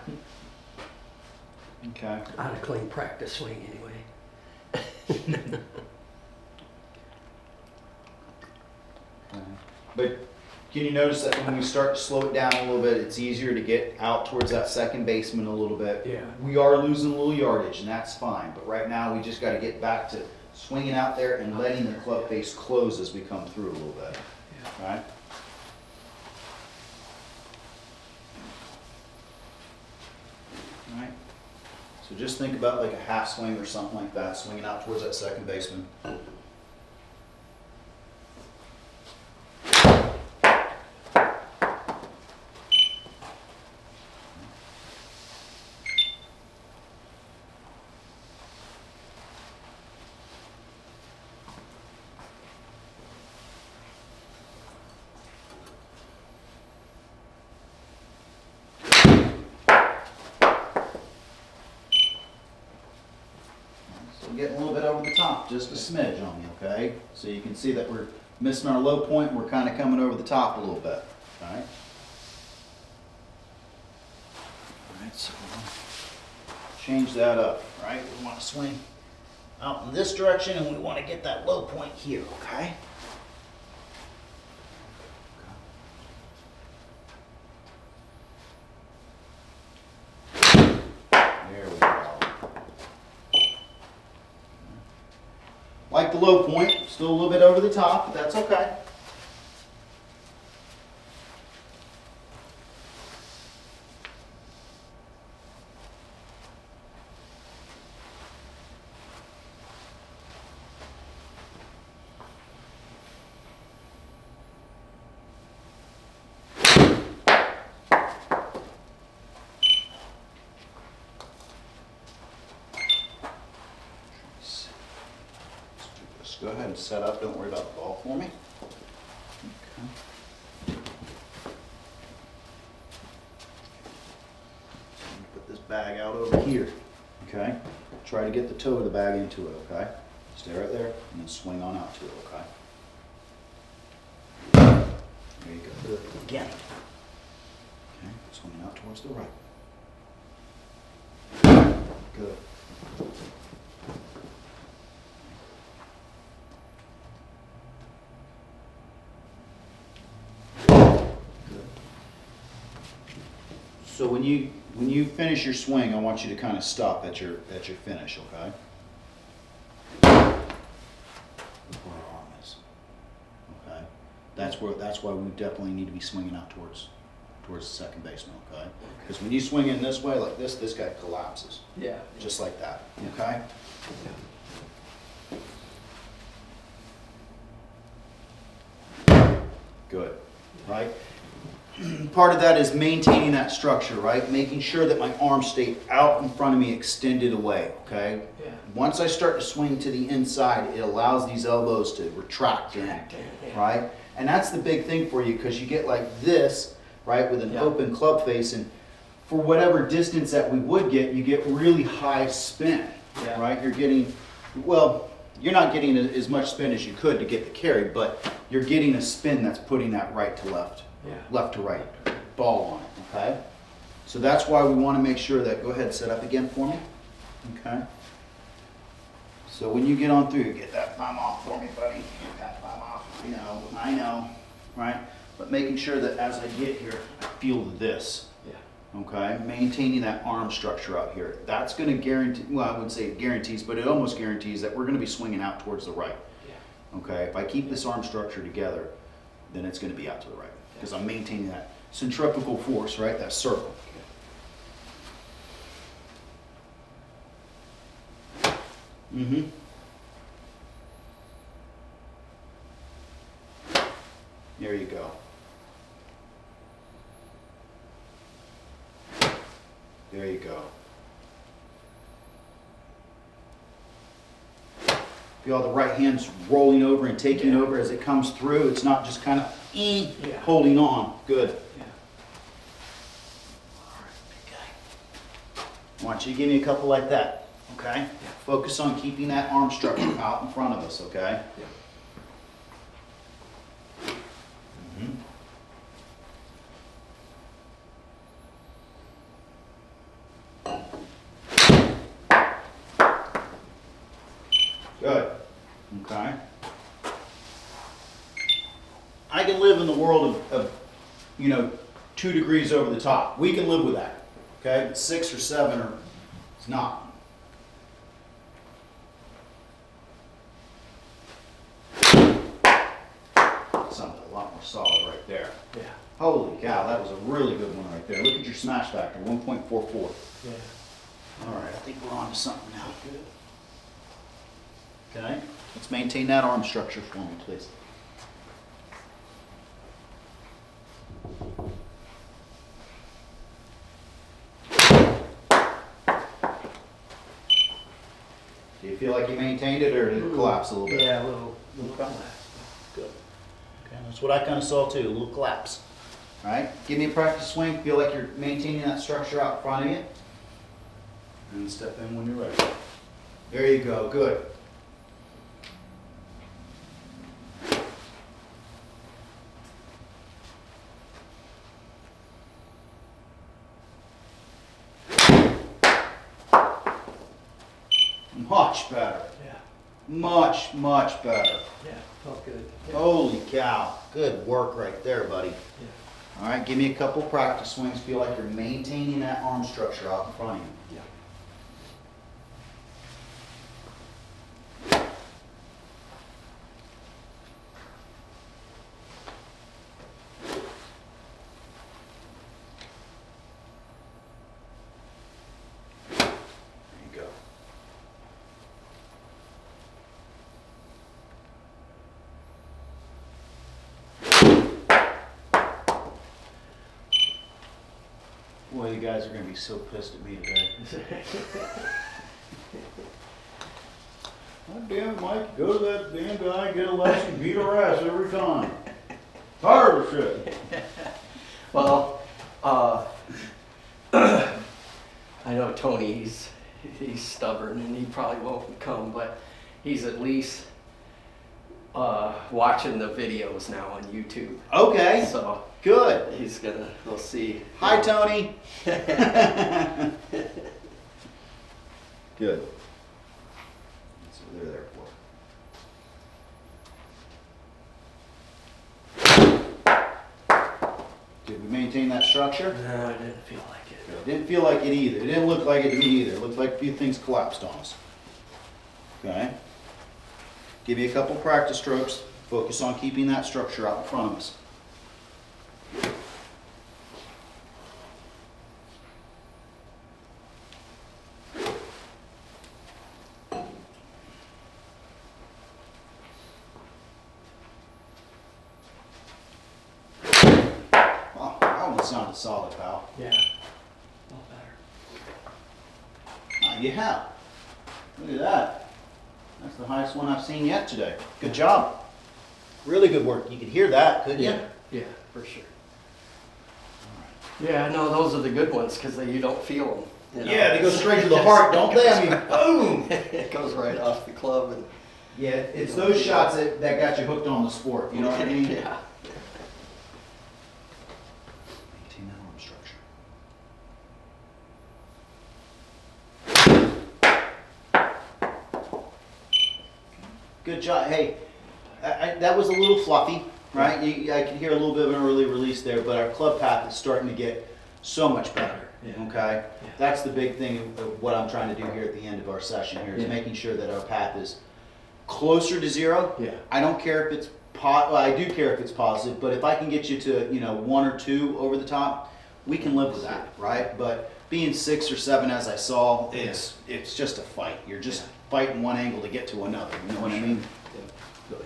Speaker 2: Okay.
Speaker 1: On a clean practice swing anyway.
Speaker 2: But can you notice that when we start to slow it down a little bit, it's easier to get out towards that second baseman a little bit.
Speaker 1: Yeah.
Speaker 2: We are losing a little yardage, and that's fine. But right now, we just got to get back to swinging out there and letting the club face close as we come through a little bit.
Speaker 1: Yeah.
Speaker 2: All right? All right. So just think about like a half swing or something like that, swinging out towards that second baseman. So we're getting a little bit over the top, just a smidge on me, okay? So you can see that we're missing our low point, and we're kind of coming over the top a little bit, all right? All right, so change that up, right? We want to swing out in this direction, and we want to get that low point here, okay? There we go. Like the low point, still a little bit over the top, but that's okay. Let's go ahead and set up. Don't worry about the ball for me. Okay. Put this bag out over here. Okay. Try to get the toe of the bag into it. Okay. Stay right there and then swing on out to it. Okay. There you go. Good. Again. Okay. Swing out towards the right. Good. So when you finish your swing, I want you to kind of stop at your finish, okay? Where our arm is. Okay? That's why we definitely need to be swinging out towards the second baseman, okay? Because when you swing in this way like this guy collapses.
Speaker 1: Yeah.
Speaker 2: Just like that, okay? Good, right? Part of that is maintaining that structure, right? Making sure that my arms stay out in front of me, extended away, okay?
Speaker 1: Yeah.
Speaker 2: Once I start to swing to the inside, it allows these elbows to retract in, right? And that's the big thing for you, because you get like this, right, with an open club face, and for whatever distance that we would get, you get really high spin, right? You're getting, well, you're not getting as much spin as you could to get the carry, but you're getting a spin that's putting that right to left. Left to right ball on it, okay? So that's why we want to make sure that, go ahead, set up again for me, okay? So when you get on through, get that thumb off for me, buddy. Get that thumb off. I know, right? But making sure that as I get here, I feel this, okay? Maintaining that arm structure out here. That's going to guarantee, well, I wouldn't say it guarantees, but it almost guarantees that we're going to be swinging out towards the right, okay? If I keep this arm structure together, then it's going to be out to the right. Because I'm maintaining that centrifugal force, right? That circle. Mm-hmm. There you go. There you go. Feel the right hand's rolling over and taking over as it comes through. It's not just kind of holding on. Good. All right, big guy. I want you to give me a couple like that, okay? Focus on keeping that arm structure out in front of us, okay? Mm-hmm. Good. Okay. I can live in the world of 2 degrees over the top. We can live with that. Okay? But 6 or 7 are, it's not. Something a lot more solid right there.
Speaker 1: Yeah.
Speaker 2: Holy cow, that was a really good one right there. Look at your smash factor, 1.44.
Speaker 1: Yeah.
Speaker 2: All right, I think we're on to something now. Okay, let's maintain that arm structure for me, please. Do you feel like you maintained it, or did it collapse a little bit?
Speaker 1: Yeah, a little collapse.
Speaker 2: Good. Okay, that's what I kind of saw too, a little collapse. All right, give me a practice swing. Feel like you're maintaining that structure out in front of you. And step in when you're ready. There you go, good. Much better.
Speaker 1: Yeah.
Speaker 2: Much, much better.
Speaker 1: Yeah. Felt good. Yeah.
Speaker 2: Holy cow. Good work right there, buddy.
Speaker 1: Yeah.
Speaker 2: All right, give me a couple practice swings. Feel like you're maintaining that arm structure out in front of you.
Speaker 1: Yeah.
Speaker 2: There you go. Boy, you guys are going to be so pissed at me today. God damn it, Mike. Go to that damn guy, get a lesson, beat her ass every time. Tired of shit.
Speaker 1: Well, I know Tony, he's stubborn and he probably won't come, but he's at least watching the videos now on YouTube.
Speaker 2: Okay,
Speaker 1: So
Speaker 2: good.
Speaker 1: we'll see.
Speaker 2: Hi, Tony. Good. That's what they're there for. Did we maintain that structure?
Speaker 1: No, I didn't feel like it.
Speaker 2: It didn't feel like it either. It didn't look like it to me either. It looked like a few things collapsed on us. Okay. Give you a couple practice strokes. Focus on keeping that structure out in front of us. Wow, that one sounded solid, pal.
Speaker 1: Yeah. A lot better.
Speaker 2: You have. Look at that. That's the highest one I've seen yet today. Good job. Really good work. You could hear that, couldn't you?
Speaker 1: Yeah. Yeah, for sure. Yeah, no, those are the good ones because you don't feel them. You know?
Speaker 2: Yeah, they go straight to the heart, don't they? I mean, boom.
Speaker 1: It goes right off the club and.
Speaker 2: Yeah, it's those shots that got you hooked on the sport. You know what I mean?
Speaker 1: Yeah.
Speaker 2: Maintain that arm structure. Good job. Hey, that was a little fluffy, right? I can hear a little bit of an early release there, but our club path is starting to get so much better.
Speaker 1: Yeah.
Speaker 2: Okay?
Speaker 1: Yeah.
Speaker 2: That's the big thing of what I'm trying to do here at the end of our session here is
Speaker 1: Yeah.
Speaker 2: making sure that our path is closer to zero.
Speaker 1: Yeah.
Speaker 2: I don't care if it's well, I do care if it's positive, but if I can get you to, 1 or 2 over the top, we can live with that, right? But being 6 or 7, as I saw, it's just a fight. You're just fighting one angle to get to another. You know what I mean?
Speaker 1: Good.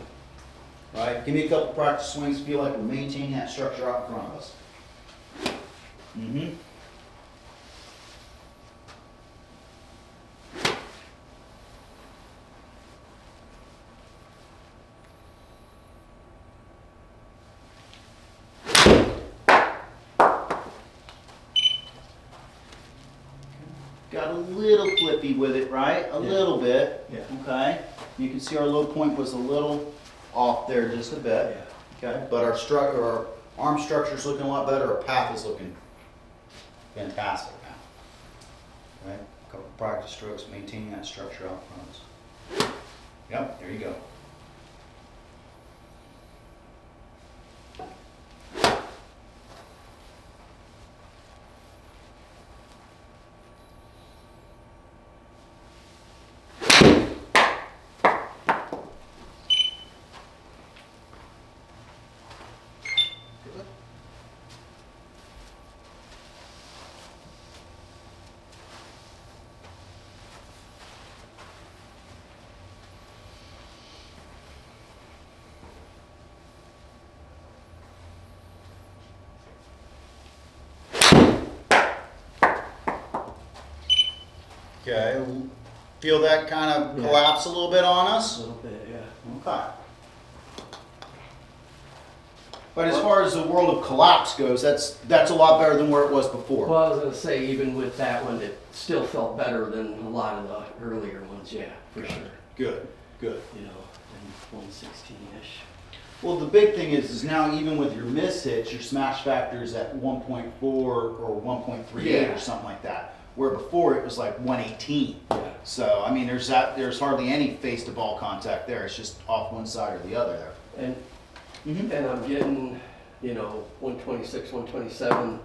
Speaker 2: All right, give me a couple practice swings. Feel like we're maintaining that structure out in front of us. Mm-hmm. Got a little flippy with it, right? A little bit.
Speaker 1: Yeah.
Speaker 2: Okay. You can see our low point was a little off there just a bit.
Speaker 1: Yeah.
Speaker 2: Okay. But our arm structure is looking a lot better. Our path is looking fantastic now. Right? A couple practice strokes, maintaining that structure out front of us. Yep. There you go. Okay, feel that kind of
Speaker 1: Yeah.
Speaker 2: collapse a little bit on
Speaker 1: A
Speaker 2: us?
Speaker 1: little bit, yeah.
Speaker 2: Okay. But as far as the world of collapse goes, that's a lot better than where it was before.
Speaker 1: Well, I was gonna say, even with that one, it still felt better than a lot of the earlier ones, yeah, for sure.
Speaker 2: Good, good.
Speaker 1: You know, and 116-ish.
Speaker 2: Well, the big thing is now even with your miss hits, your smash factor is at 1.4 or 1.38
Speaker 1: Yeah.
Speaker 2: or something like that. Where before it was like 118.
Speaker 1: Yeah.
Speaker 2: So I mean, there's hardly any face to ball contact there. It's just off one side or the other there.
Speaker 1: And
Speaker 2: Mm-hmm.
Speaker 1: And I'm getting, you know, 126, 127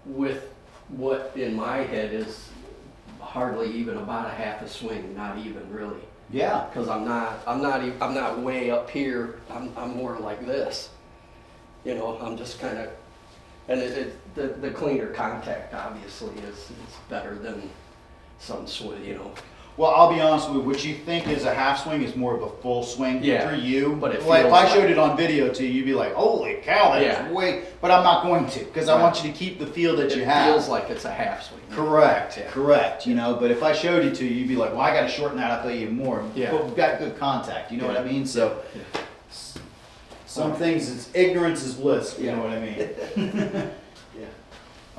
Speaker 1: with what in my head is hardly even about a half a swing, not even really.
Speaker 2: Yeah.
Speaker 1: Because I'm not way up here. I'm more like this. You know, I'm just kind of, and the cleaner contact obviously is better than some swing, you know.
Speaker 2: Well, I'll be honest with you. What you think is a half swing is more of a full swing
Speaker 1: Yeah,
Speaker 2: for you.
Speaker 1: but it
Speaker 2: like if
Speaker 1: feels
Speaker 2: I showed
Speaker 1: like-
Speaker 2: it on video to you, you'd be like, "Holy cow, that's
Speaker 1: Yeah.
Speaker 2: way!" But I'm not going to because I
Speaker 1: Right.
Speaker 2: want you to keep the feel that
Speaker 1: It
Speaker 2: you have.
Speaker 1: feels like it's a half swing.
Speaker 2: Correct,
Speaker 1: Yeah.
Speaker 2: correct. You know, but if I showed it to you, you'd be like, "Well, I got to shorten that up even more."
Speaker 1: Yeah.
Speaker 2: But we've got good contact. You know what I
Speaker 1: Yeah.
Speaker 2: mean? So
Speaker 1: Yeah.
Speaker 2: some things, it's ignorance is bliss. You
Speaker 1: Yeah.
Speaker 2: know what I mean?
Speaker 1: Yeah.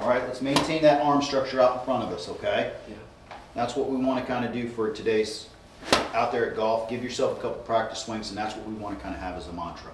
Speaker 2: All right, let's maintain that arm structure out in front of us. Okay.
Speaker 1: Yeah.
Speaker 2: That's what we want to kind of do for today's out there at golf. Give yourself a couple practice swings, and that's what we want to kind of have as a mantra.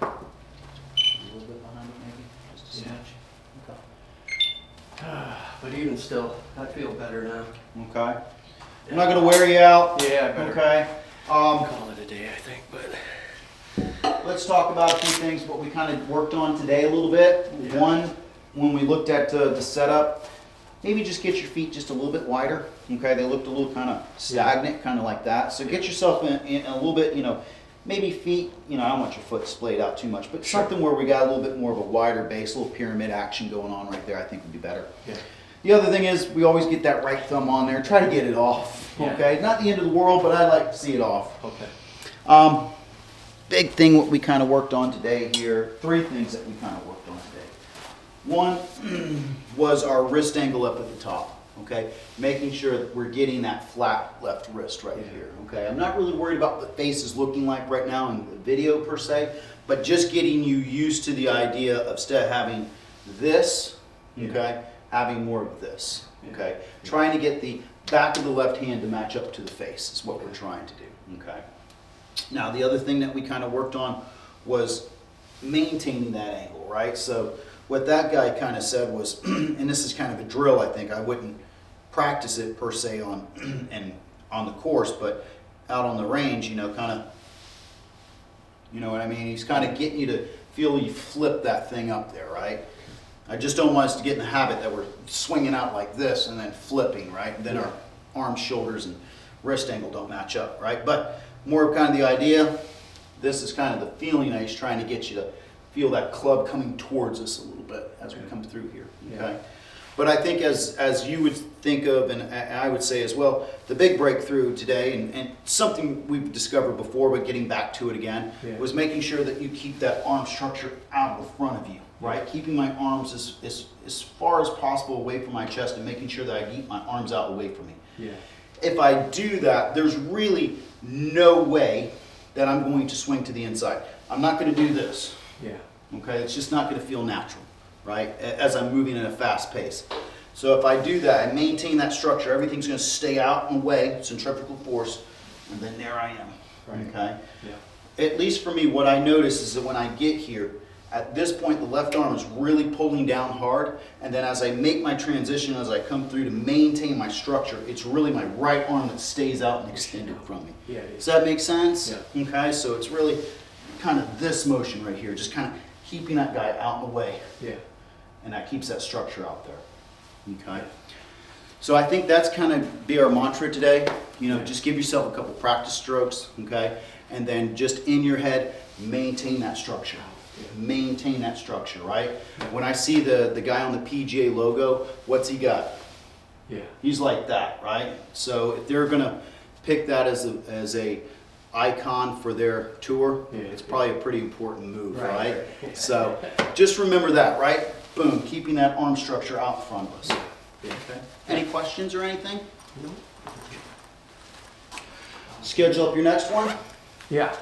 Speaker 2: A little bit behind it, maybe, just a
Speaker 1: Yeah.
Speaker 2: smidge. Okay.
Speaker 1: But even still, I feel better now.
Speaker 2: Okay. I'm not gonna wear you out.
Speaker 1: Yeah, I better
Speaker 2: Okay.
Speaker 1: call it a day, I think, but.
Speaker 2: Let's talk about a few things, what we kind of worked on today a little bit.
Speaker 1: Yeah.
Speaker 2: One, when we looked at the setup, maybe just get your feet just a little bit wider. Okay, they looked a little kind of stagnant, kind of like that. So get yourself in a little bit, you know, maybe feet, you know, I don't want your foot splayed out too much, but
Speaker 1: Sure.
Speaker 2: something where we got a little bit more of a wider base, a little pyramid action going on right there, I think would be better.
Speaker 1: Yeah.
Speaker 2: The other thing is we always get that right thumb on there. Try to get it off.
Speaker 1: Yeah.
Speaker 2: Okay, not the end of the world, but I like to see it off.
Speaker 1: Okay.
Speaker 2: Big thing what we kind of worked on today here. Three things that we kind of worked on today. One was our wrist angle up at the top. Okay, making sure that we're getting that flat left wrist right here. Okay, I'm not really worried about what the face is looking like right now in the video per se, but just getting you used to the idea of instead of having this, okay, having more of this. Okay, trying to get the back of the left hand to match up to the face is what we're trying to do. Okay. Now the other thing that we kind of worked on was maintaining that angle, right? So what that guy kind of said was, and this is kind of a drill, I think. I wouldn't practice it per se on and on the course, but out on the range, you know, kind of, you know what I mean? He's kind of getting you to feel you flip that thing up there, right? I just don't want us to get in the habit that we're swinging out like this and then flipping, right? And then our arms, shoulders, and wrist angle don't match up, right? But more of kind of the idea, this is kind of the feeling that he's trying to get you to feel that club coming towards us a little bit as we come through here, okay?
Speaker 1: Yeah.
Speaker 2: But I think as you would think of, and I would say as well, the big breakthrough today, and something we've discovered before, but getting back to it again,
Speaker 1: Yeah.
Speaker 2: was making sure that you keep that arm structure out in front of you, right? Keeping my arms as far as possible away from my chest and making sure that I keep my arms out away from me.
Speaker 1: Yeah.
Speaker 2: If I do that, there's really no way that I'm going to swing to the inside. I'm not going to do this,
Speaker 1: Yeah.
Speaker 2: okay? It's just not going to feel natural, right? As I'm moving at a fast pace. So if I do that, I maintain that structure, everything's going to stay out and away, centrifugal force, and then there I am,
Speaker 1: Right.
Speaker 2: okay?
Speaker 1: Yeah.
Speaker 2: At least for me, what I notice is that when I get here, at this point, the left arm is really pulling down hard, and then as I make my transition, as I come through to maintain my structure, it's really my right arm that stays out and extended from me.
Speaker 1: Yeah, it
Speaker 2: Does
Speaker 1: is.
Speaker 2: that make sense?
Speaker 1: Yeah.
Speaker 2: Okay, so it's really kind of this motion right here, just kind of keeping that guy out in the way,
Speaker 1: Yeah.
Speaker 2: and that keeps that structure out there. Okay. So I think that's kind of be our mantra today. You know, just give yourself a couple practice strokes, okay? And then just in your head, maintain that structure. maintain that structure, right? When I see the guy on the PGA logo, what's he got?
Speaker 1: Yeah.
Speaker 2: He's like that, right? So if they're gonna pick that as a icon for their tour,
Speaker 1: Yeah.
Speaker 2: it's probably a pretty important move,
Speaker 1: Right.
Speaker 2: right? So just remember that, right? Boom, keeping that arm structure out in front of us.
Speaker 1: Yeah.
Speaker 2: Okay. Any questions or anything?
Speaker 1: No.
Speaker 2: Schedule up your next one.
Speaker 1: Yeah.